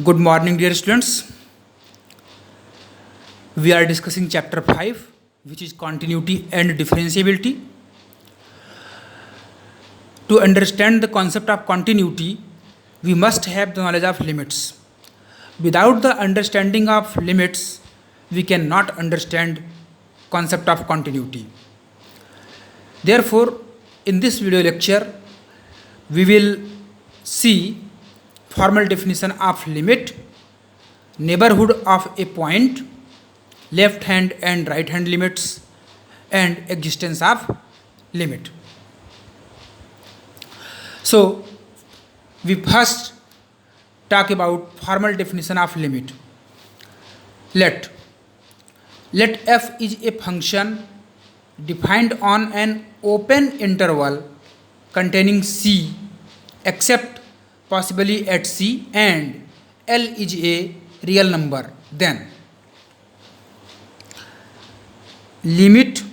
Good morning, dear students. We are discussing chapter 5, which is continuity and differentiability. To understand the concept of continuity, we must have the knowledge of limits. Without the understanding of limits, we cannot understand concept of continuity. Therefore, in this video lecture, we will see formal definition of limit, neighborhood of a point, left hand and right hand limits, and existence of limit. So, we first talk about formal definition of limit. Let f is a function defined on an open interval containing c except possibly at c, and L is a real number. Then limit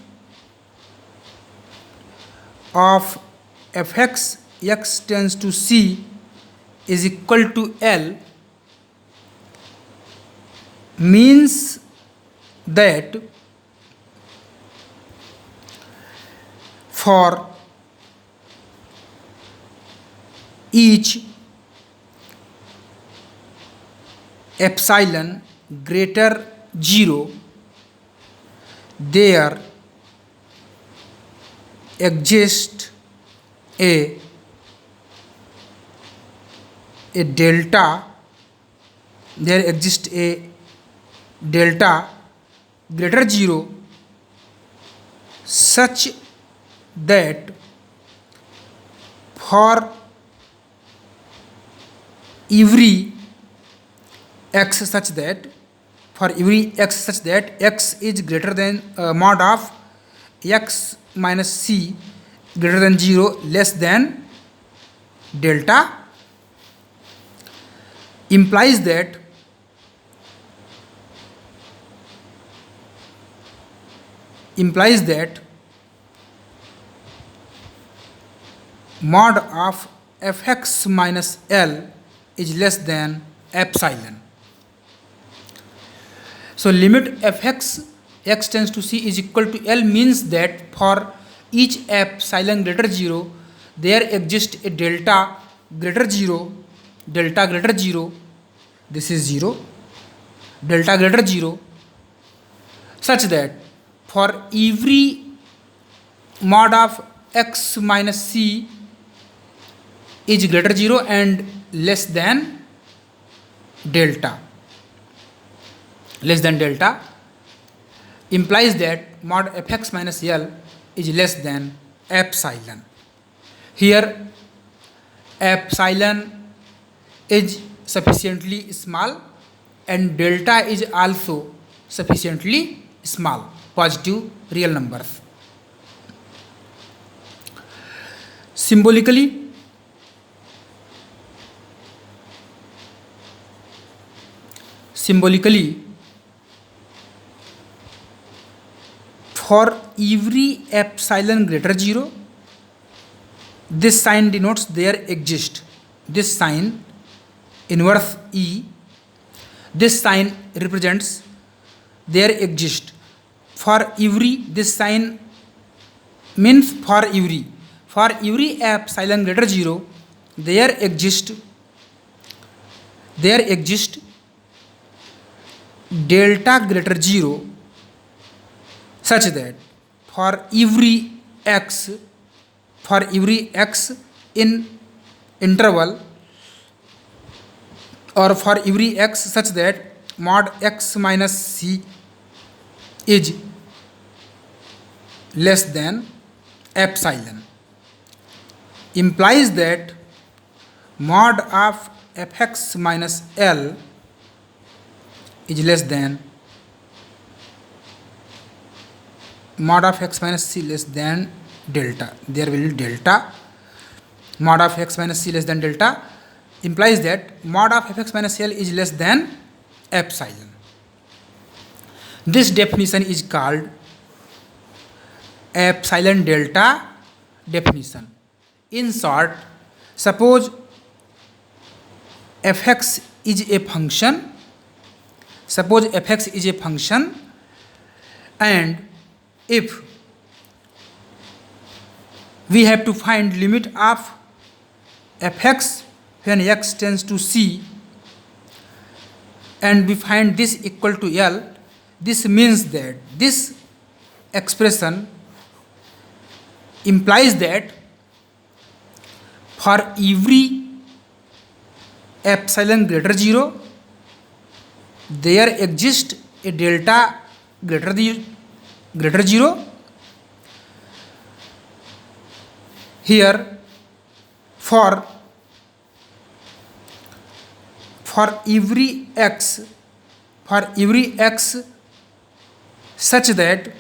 of fx x tends to c is equal to L means that for each epsilon greater 0 there exists a delta greater 0 such that for every x such that x is greater than mod of x minus c greater than 0 less than delta implies that mod of fx minus L is less than epsilon. So limit fx x tends to c is equal to L means that for each epsilon greater 0 there exists a delta greater 0, this is 0, delta greater 0 such that for every mod of x minus c is greater 0 and less than delta implies that mod fx minus L is less than epsilon. Here epsilon is sufficiently small and delta is also sufficiently small, positive real numbers. Symbolically, for every epsilon greater 0, this sign denotes there exist. This sign inverse E, this sign represents there exist. For every, this sign means for every epsilon greater 0 there exist delta greater 0 such that for every x in interval or for every x such that mod x minus c is less than epsilon implies that mod of fx minus L is less than mod of x minus c less than delta. There will be delta. Mod of x minus c less than delta implies that mod of fx minus L is less than epsilon. This definition is called epsilon delta definition. In short, suppose fx is a function, suppose fx is a function, and if we have to find limit of fx when x tends to c, and we find this equal to L, this means that this expression implies that for every epsilon greater 0, there exists a delta greater 0. Here for every x such that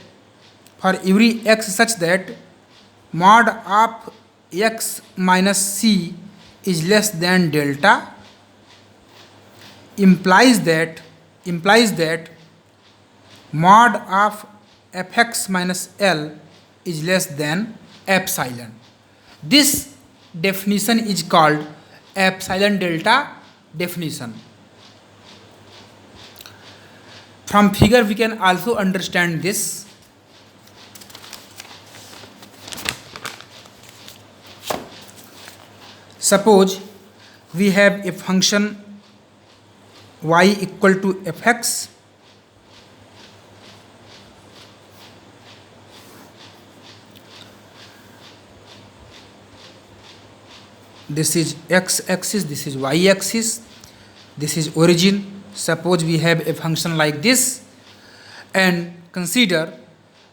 mod of x minus c is less than delta, implies that mod of fx minus L is less than epsilon. This definition is called epsilon delta definition. From figure we can also understand this. Suppose we have a function y equal to fx, this is x axis, this is y axis, this is origin. Suppose we have a function like this, and consider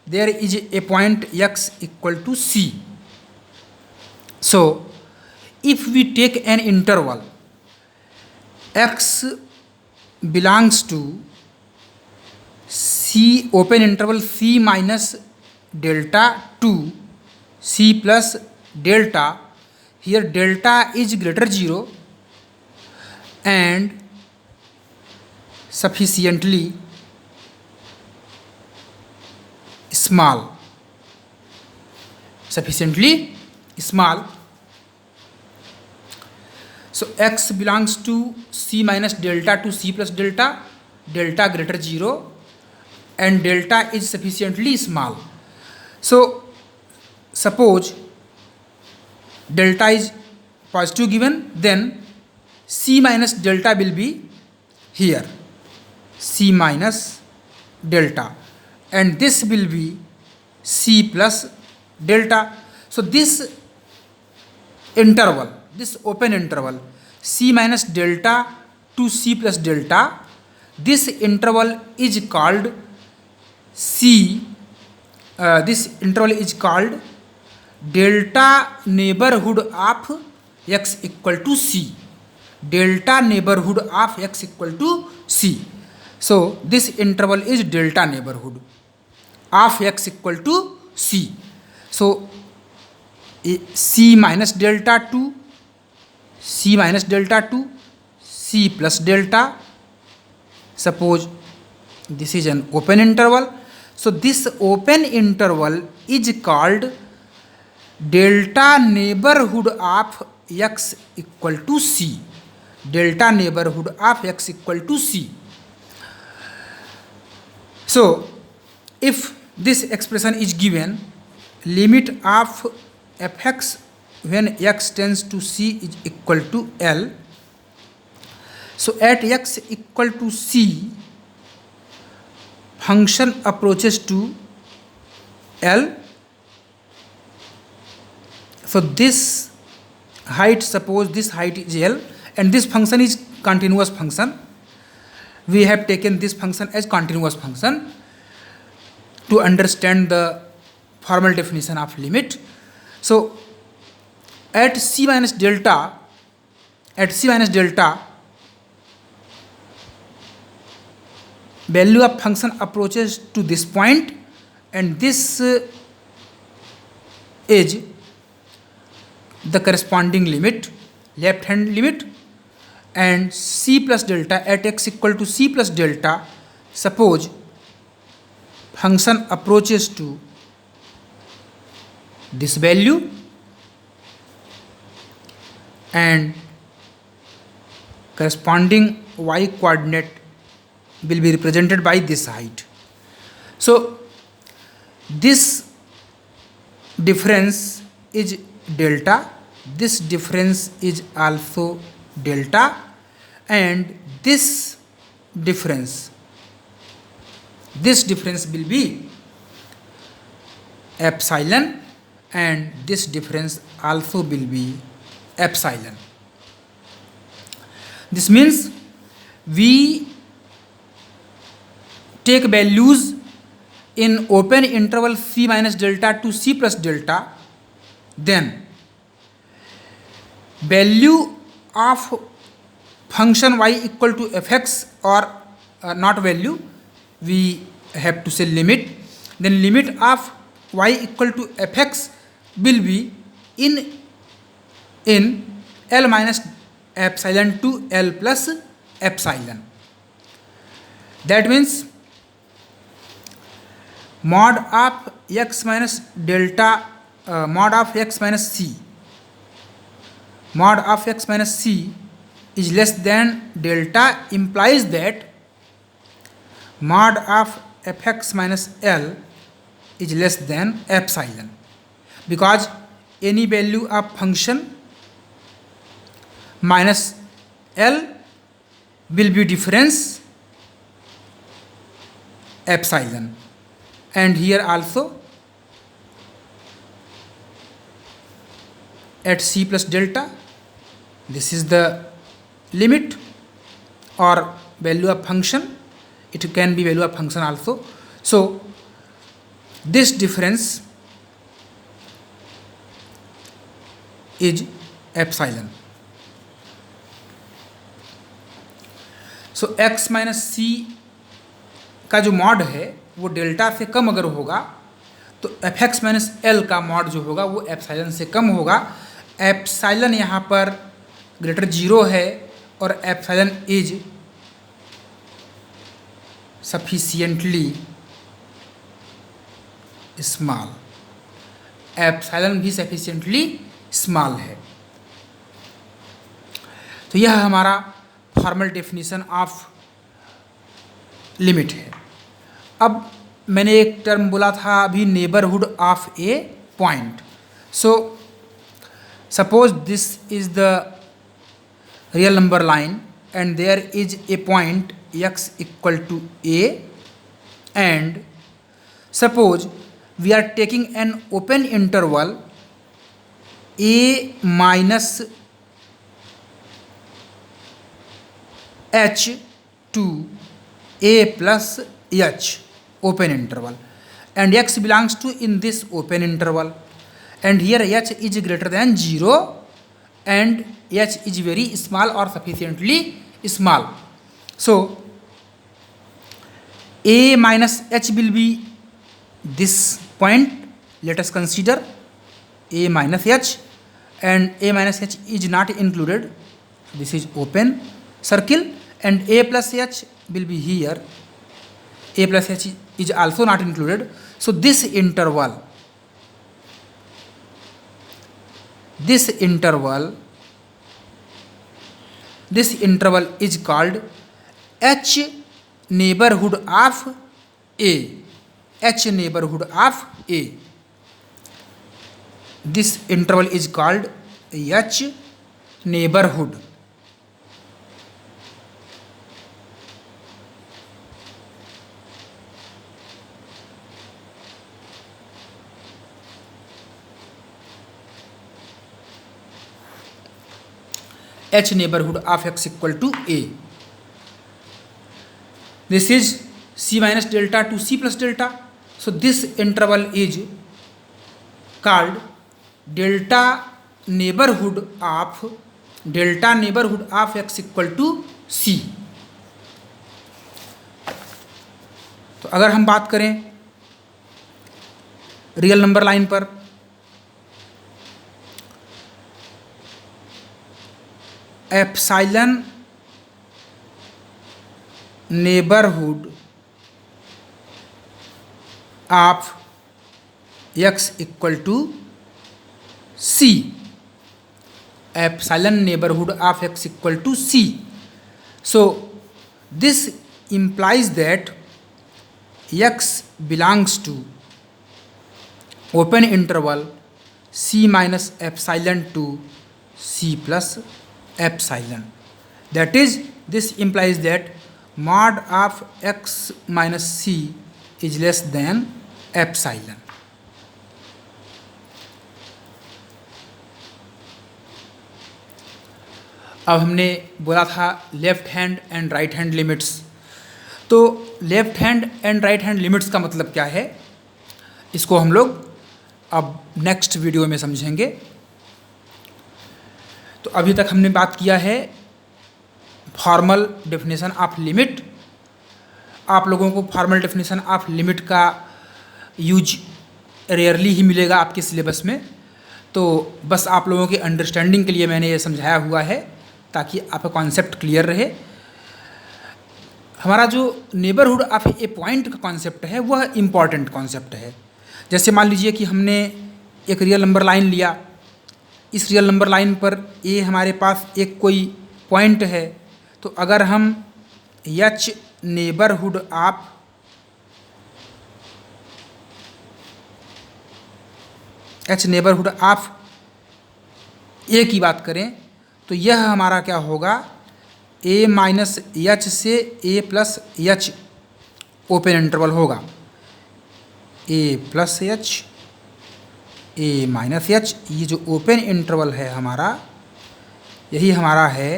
there is a point x equal to c. So if we take an interval x belongs to c, open interval c minus delta to c plus delta, here delta is greater 0 and sufficiently small. So x belongs to c minus delta to c plus delta, delta greater 0 and delta is sufficiently small. So suppose delta is positive given, then c minus delta will be here, c minus delta, and this will be c plus delta. So this interval, this open interval c minus delta to c plus delta, this interval is called delta neighborhood of x equal to c. Delta neighborhood of x equal to c. So this interval is delta neighborhood of x equal to c. So c minus delta to c plus delta. Suppose this is an open interval. So this open interval is called delta neighborhood of x equal to c. Delta neighborhood of x equal to c. So if this expression is given, limit of fx when x tends to c is equal to L. So at x equal to c, function approaches to L. So this height, suppose this height is L and this function is continuous function. We have taken this function as continuous function to understand the formal definition of limit. So at c minus delta, value of function approaches to this point, and this is the corresponding limit, left hand limit, and c plus delta at x equal to c plus delta, suppose function approaches to this value and corresponding y coordinate will be represented by this height. So this difference is delta, this difference is also delta, and this difference will be epsilon, and this difference also will be epsilon. This means we take values in open interval c minus delta to c plus delta, then value of function y equal to fx, or not value, we have to say limit, then limit of y equal to fx will be in L minus epsilon to L plus epsilon. That means mod of x minus delta, mod of x minus c, mod of x minus c is less than delta, implies that mod of fx minus L is less than epsilon, because any value of function minus L will be difference epsilon, and here also at c plus delta, this is the limit or value of function, it can be value of function also. So this difference is epsilon. So x minus C का जो mod है वो delta से कम अगर होगा तो F x minus L का mod जो होगा वो एप्साइलन से कम होगा. एप्साइलन यहाँ पर ग्रेटर जीरो है और epsilon is sufficiently small. Epsilon भी सफिशिएंटली स्मॉल है. तो यह हमारा फॉर्मल डेफिनेशन ऑफ लिमिट है. अब मैंने एक टर्म बोला था अभी, neighbourhood of a point. So suppose this is the real number line and there is a point x equal to a, and suppose we are taking an open interval a minus h to a plus h open interval, and x belongs to in this open interval, and here h is greater than 0 and h is very small or sufficiently small. So a minus h will be this point. Let us consider a minus h, and a minus h is not included. This is open circle, and a plus h will be here. A plus h is also not included. So this interval is called h neighborhood of a. H neighborhood of a. This interval is called h neighborhood. H neighborhood of x equal to a. This is c minus delta to c plus delta. So this interval is called delta neighborhood of x equal to c. तो अगर हम बात करें real number line पर, epsilon neighbourhood of x equal to c. Epsilon neighbourhood of x equal to c. So this implies that x belongs to open interval c minus epsilon to c plus epsilon. That is, this implies that mod of x minus c is less than epsilon. अब हमने बोला था left hand and right hand limits. तो left hand and right hand limits का मतलब क्या है, इसको हम लोग अब नेक्स्ट वीडियो में समझेंगे। तो अभी तक हमने बात किया है फॉर्मल डेफिनेशन ऑफ लिमिट। आप लोगों को फॉर्मल डेफिनेशन ऑफ लिमिट का यूज रेयरली ही मिलेगा आपके सिलेबस में, तो बस आप लोगों के अंडरस्टैंडिंग के लिए मैंने ये समझाया हुआ है ताकि आपका कॉन्सेप्ट क्लियर रहे। हमारा जो नेबरहुड ऑफ ए पॉइंट का कॉन्सेप्ट है वह इम्पॉर्टेंट कॉन्सेप्ट है। जैसे मान लीजिए कि हमने एक रियल नंबर लाइन लिया, इस रियल नंबर लाइन पर ए हमारे पास एक कोई पॉइंट है, तो अगर हम एच नेबरहुड ऑफ ए की बात करें तो यह हमारा क्या होगा, ए माइनस एच से A plus H open interval होगा, A plus H A minus H, ये जो ओपन इंटरवल है हमारा, यही हमारा है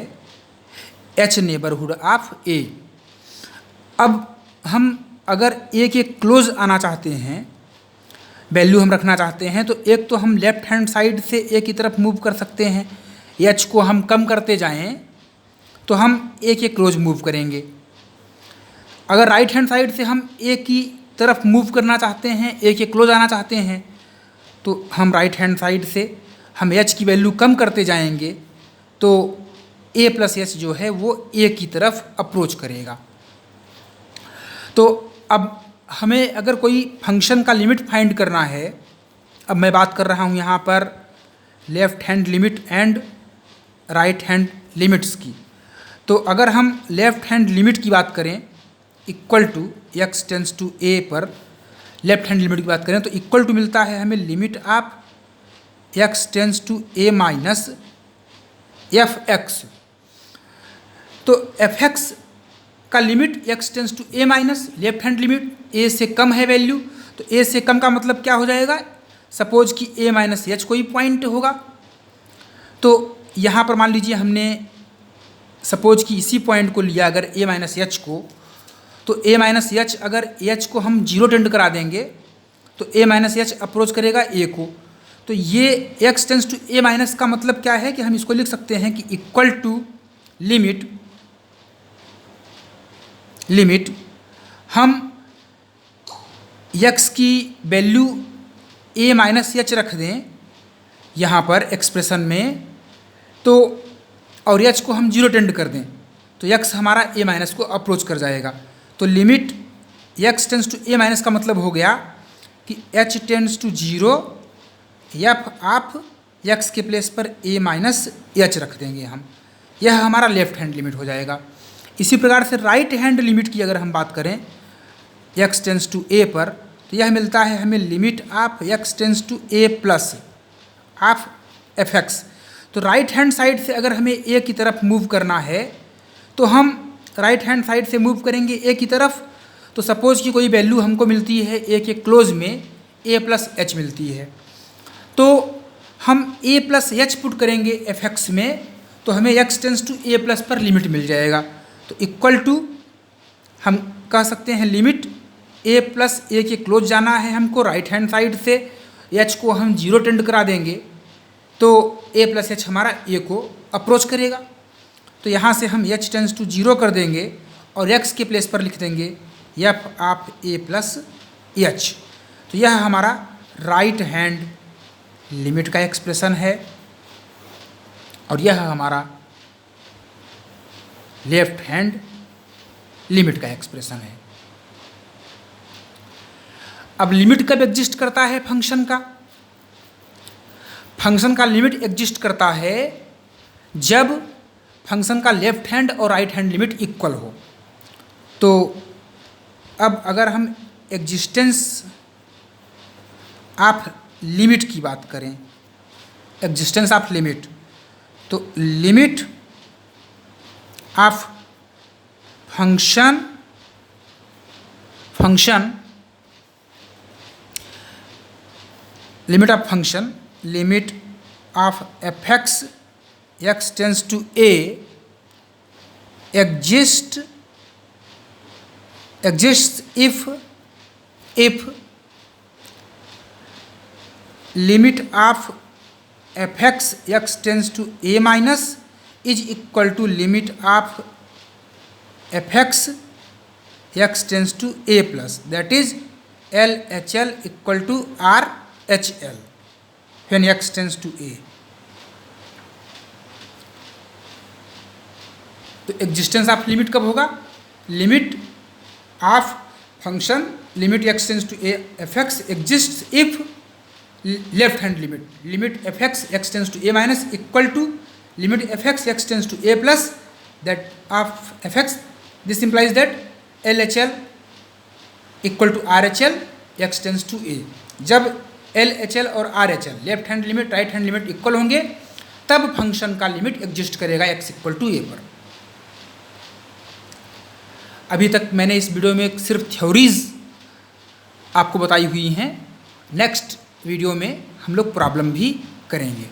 एच नेबरहुड ऑफ ए। अब हम अगर ए के क्लोज आना चाहते हैं, वैल्यू हम रखना चाहते हैं, तो एक तो हम लेफ्ट हैंड साइड से ए की तरफ मूव कर सकते हैं, एच को हम कम करते जाएं तो हम ए के क्लोज मूव करेंगे। अगर राइट हैंड साइड से हम ए की तरफ मूव करना चाहते हैं, ए के क्लोज आना चाहते हैं, तो हम राइट हैंड साइड से हम एच की वैल्यू कम करते जाएंगे तो ए प्लस एच जो है वो ए की तरफ अप्रोच करेगा। तो अब हमें अगर कोई फंक्शन का लिमिट फाइंड करना है, अब मैं बात कर रहा हूँ यहाँ पर left hand limit and right hand limits की। तो अगर हम लेफ्ट हैंड लिमिट की बात करें equal to X tends to A पर लेफ्ट हैंड लिमिट की बात करें तो इक्वल टू मिलता है हमें limit of x tends to A minus F x. तो एफ एक्स का limit x tends to A minus left hand limit A से कम है वैल्यू, तो ए से कम का मतलब क्या हो जाएगा, सपोज कि ए माइनस एच कोई पॉइंट होगा। तो यहाँ पर मान लीजिए हमने सपोज कि इसी पॉइंट को लिया अगर ए माइनस एच को, तो ए माइनस एच अगर एच को हम जीरो टेंड करा देंगे तो ए माइनस एच अप्रोच करेगा ए को। तो ये x tends to A minus का मतलब क्या है कि हम इसको लिख सकते हैं कि इक्वल टू लिमिट हम एक्स की वैल्यू ए माइनस एच रख दें यहाँ पर एक्सप्रेशन में, तो और एच को हम जीरो टेंड कर दें तो एक्स हमारा ए माइनस को अप्रोच कर जाएगा। तो limit x tends to A minus का मतलब हो गया कि h tends to zero, f आप एक्स के प्लेस पर ए माइनस एच रख देंगे हम, यह हमारा लेफ्ट हैंड लिमिट हो जाएगा। इसी प्रकार से राइट हैंड लिमिट की अगर हम बात करें एक्स टेंस टू ए पर, तो यह मिलता है हमें limit of x tends to a plus of f x. तो राइट हैंड साइड से अगर हमें ए की तरफ मूव करना है तो हम राइट हैंड साइड से मूव करेंगे ए की तरफ। तो सपोज कि कोई वैल्यू हमको मिलती है ए के क्लोज में ए प्लस एच मिलती है, तो हम ए प्लस एच पुट करेंगे एफ एक्स में, तो हमें x tends to a plus पर लिमिट मिल जाएगा। तो इक्वल टू हम कह सकते हैं लिमिट ए प्लस ए के क्लोज जाना है हमको राइट हैंड साइड से, एच को हम जीरो टेंड करा देंगे तो ए प्लस एच हमारा ए को अप्रोच करेगा। तो यहाँ से हम एच टेंस टू जीरो कर देंगे और एक्स के प्लेस पर लिख देंगे F of A plus H. तो यह हमारा राइट हैंड लिमिट का एक्सप्रेशन है और यह हमारा लेफ्ट हैंड लिमिट का एक्सप्रेशन है। अब लिमिट कब एग्जिस्ट करता है फंक्शन का? फंक्शन का लिमिट एग्जिस्ट करता है जब फंक्शन का लेफ्ट हैंड और राइट हैंड लिमिट इक्वल हो। तो अब अगर हम एग्जिस्टेंस ऑफ लिमिट की बात करें, एग्जिस्टेंस ऑफ लिमिट, तो limit of function limit of function limit of f(x) x tends to a exists if limit of f(x) x tends to a minus is equal to limit of f(x) x tends to a plus, that is LHL equal to RHL when x tends to a। तो existence of limit कब होगा? Limit of function limit x tends to a f(x) exist if left hand limit f(x) x tends to a minus equal to limit f(x) x tends to a plus that of f(x). This implies that LHL equal to RHL x tends to a। जब LHL और RHL left hand limit right hand limit equal होंगे तब function का limit exist करेगा x equal to a पर। अभी तक मैंने इस वीडियो में सिर्फ थ्योरीज आपको बताई हुई हैं। नेक्स्ट वीडियो में हम लोग प्रॉब्लम भी करेंगे।